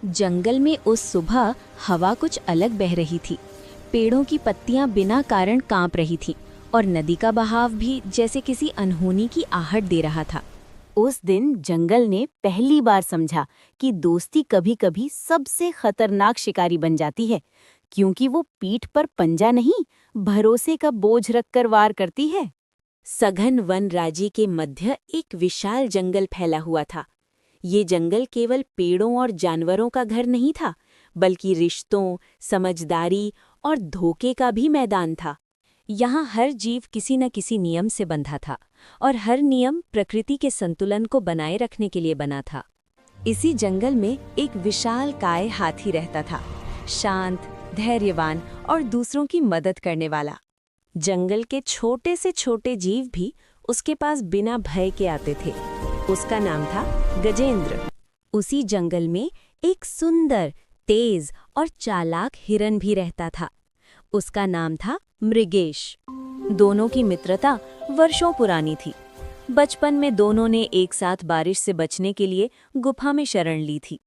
जंगल में उस सुबह हवा कुछ अलग बह रही थी। पेड़ों की पत्तियां बिना कारण कांप रही थीं और नदी का बहाव भी जैसे किसी अनहोनी की आहट दे रहा था। उस दिन जंगल ने पहली बार समझा कि दोस्ती कभी-कभी सबसे खतरनाक शिकारी बन जाती है, क्योंकि वो पीठ पर पंजा नहीं, भरोसे का बोझ रखकर वार करती है। सघन वन राज्य के मध्य एक विशाल जंगल फैला हुआ था। ये जंगल केवल पेड़ों और जानवरों का घर नहीं था, बल्कि रिश्तों, समझदारी और धोखे का भी मैदान था। यहाँ हर जीव किसी न किसी नियम से बंधा था और हर नियम प्रकृति के संतुलन को बनाए रखने के लिए बना था। इसी जंगल में एक विशालकाय हाथी रहता था, शांत, धैर्यवान और दूसरों की मदद करने वाला। जंगल के छोटे से छोटे जीव भी उसके पास बिना भय के आते थे। उसका नाम था गजेंद्र। उसी जंगल में एक सुंदर, तेज और चालाक हिरन भी रहता था। उसका नाम था मृगेश। दोनों की मित्रता वर्षों पुरानी थी। बचपन में दोनों ने एक साथ बारिश से बचने के लिए गुफा में शरण ली थी।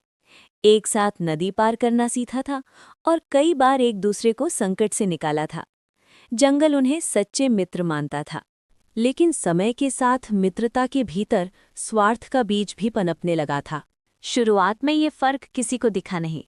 एक साथ नदी पार करना सीखा था और कई बार एक दूसरे को संकट से निकाला था। जंगल उन्हें सच्चे मित्र मानता था। लेकिन समय के साथ मित्रता के भीतर स्वार्थ का बीज भी पनपने लगा था। शुरुआत में ये फर्क किसी को दिखा नहीं।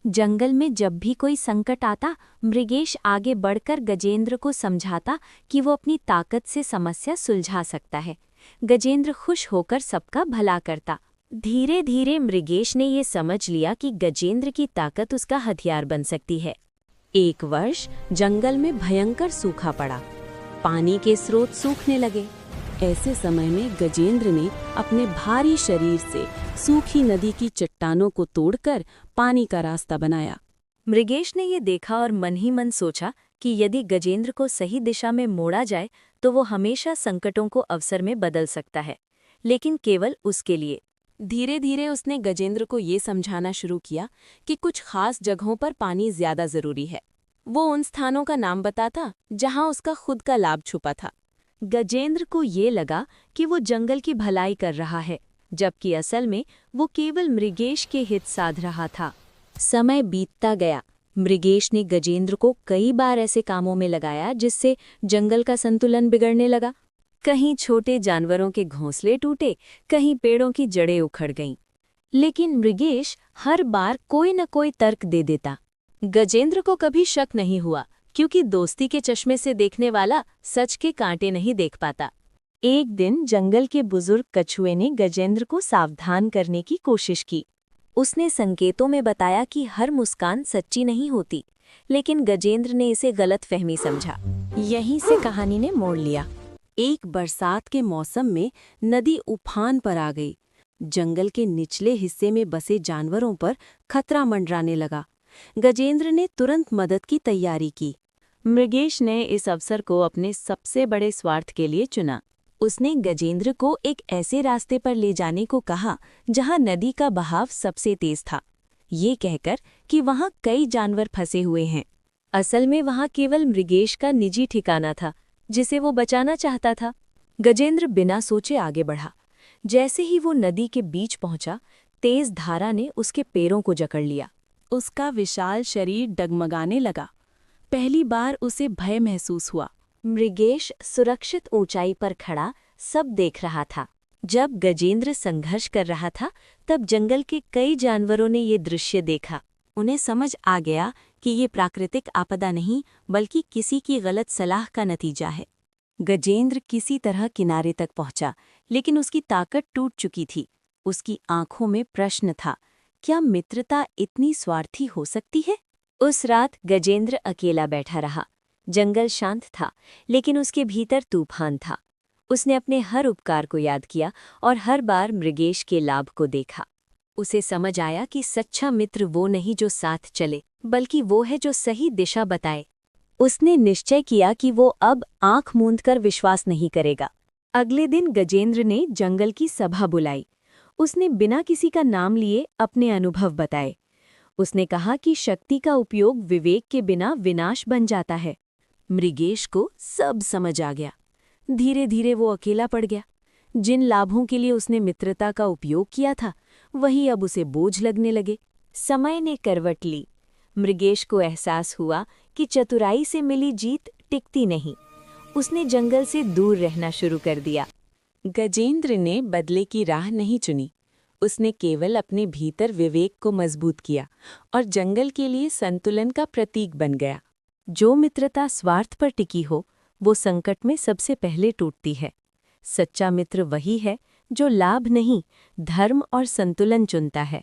जंगल में जब भी कोई संकट आता, मृगेश आगे बढ़कर गजेंद्र को समझाता कि वो अपनी ताकत से समस्या सुलझा सकता है। गजेंद्र खुश होकर सबका भला करता। धीरे धीरे मृगेश ने ये समझ लिया कि गजेंद्र की ताकत उसका हथियार बन सकती है। एक वर्ष जंगल में भयंकर सूखा पड़ा। पानी के स्रोत सूखने लगे। ऐसे समय में गजेंद्र ने अपने भारी शरीर से सूखी नदी की चट्टानों को तोड़कर पानी का रास्ता बनाया। मृगेश ने ये देखा और मन ही मन सोचा कि यदि गजेंद्र को सही दिशा में मोड़ा जाए तो वो हमेशा संकटों को अवसर में बदल सकता है, लेकिन केवल उसके लिए। धीरे धीरे उसने गजेंद्र को ये समझाना शुरू किया कि कुछ खास जगहों पर पानी ज्यादा जरूरी है। वो उन स्थानों का नाम बताता जहां उसका खुद का लाभ छुपा था। गजेंद्र को ये लगा कि वो जंगल की भलाई कर रहा है, जबकि असल में वो केवल मृगेश के हित साध रहा था। समय बीतता गया। मृगेश ने गजेंद्र को कई बार ऐसे कामों में लगाया जिससे जंगल का संतुलन बिगड़ने लगा। कहीं छोटे जानवरों के घोंसले टूटे, कहीं पेड़ों की जड़ें उखड़ गईं। लेकिन मृगेश हर बार कोई न कोई तर्क दे देता। गजेंद्र को कभी शक नहीं हुआ, क्योंकि दोस्ती के चश्मे से देखने वाला सच के कांटे नहीं देख पाता। एक दिन जंगल के बुजुर्ग कछुए ने गजेंद्र को सावधान करने की कोशिश की। उसने संकेतों में बताया कि हर मुस्कान सच्ची नहीं होती, लेकिन गजेंद्र ने इसे गलतफहमी समझा। यहीं से कहानी ने मोड़ लिया। एक बरसात के मौसम में नदी उफान पर आ गई। जंगल के निचले हिस्से में बसे जानवरों पर खतरा मंडराने लगा। गजेंद्र ने तुरंत मदद की तैयारी की। मृगेश ने इस अवसर को अपने सबसे बड़े स्वार्थ के लिए चुना। उसने गजेंद्र को एक ऐसे रास्ते पर ले जाने को कहा जहां नदी का बहाव सबसे तेज था, ये कहकर कि वहां कई जानवर फंसे हुए हैं। असल में वहां केवल मृगेश का निजी ठिकाना था, जिसे वो बचाना चाहता था। गजेंद्र बिना सोचे आगे बढ़ा। जैसे ही वो नदी के बीच पहुंचा, तेज धारा ने उसके पैरों को जकड़ लिया। उसका विशाल शरीर डगमगाने लगा। पहली बार उसे भय महसूस हुआ। मृगेश सुरक्षित ऊंचाई पर खड़ा सब देख रहा था। जब गजेंद्र संघर्ष कर रहा था, तब जंगल के कई जानवरों ने ये दृश्य देखा। उन्हें समझ आ गया कि ये प्राकृतिक आपदा नहीं, बल्कि किसी की गलत सलाह का नतीजा है। गजेंद्र किसी तरह किनारे तक पहुंचा, लेकिन उसकी ताकत टूट चुकी थी। उसकी आंखों में प्रश्न था, क्या मित्रता इतनी स्वार्थी हो सकती है? उस रात गजेंद्र अकेला बैठा रहा। जंगल शांत था, लेकिन उसके भीतर तूफान था। उसने अपने हर उपकार को याद किया और हर बार मृगेश के लाभ को देखा। उसे समझ आया कि सच्चा मित्र वो नहीं जो साथ चले, बल्कि वो है जो सही दिशा बताए। उसने निश्चय किया कि वो अब आंख मूंदकर विश्वास नहीं करेगा। अगले दिन गजेंद्र ने जंगल की सभा बुलाई। उसने बिना किसी का नाम लिए अपने अनुभव बताए। उसने कहा कि शक्ति का उपयोग विवेक के बिना विनाश बन जाता है। मृगेश को सब समझ आ गया। धीरे धीरे वो अकेला पड़ गया। जिन लाभों के लिए उसने मित्रता का उपयोग किया था, वही अब उसे बोझ लगने लगे। समय ने करवट ली। मृगेश को एहसास हुआ कि चतुराई से मिली जीत टिकती नहीं। उसने जंगल से दूर रहना शुरू कर दिया। गजेंद्र ने बदले की राह नहीं चुनी। उसने केवल अपने भीतर विवेक को मजबूत किया और जंगल के लिए संतुलन का प्रतीक बन गया। जो मित्रता स्वार्थ पर टिकी हो, वो संकट में सबसे पहले टूटती है। सच्चा मित्र वही है जो लाभ नहीं, धर्म और संतुलन चुनता है।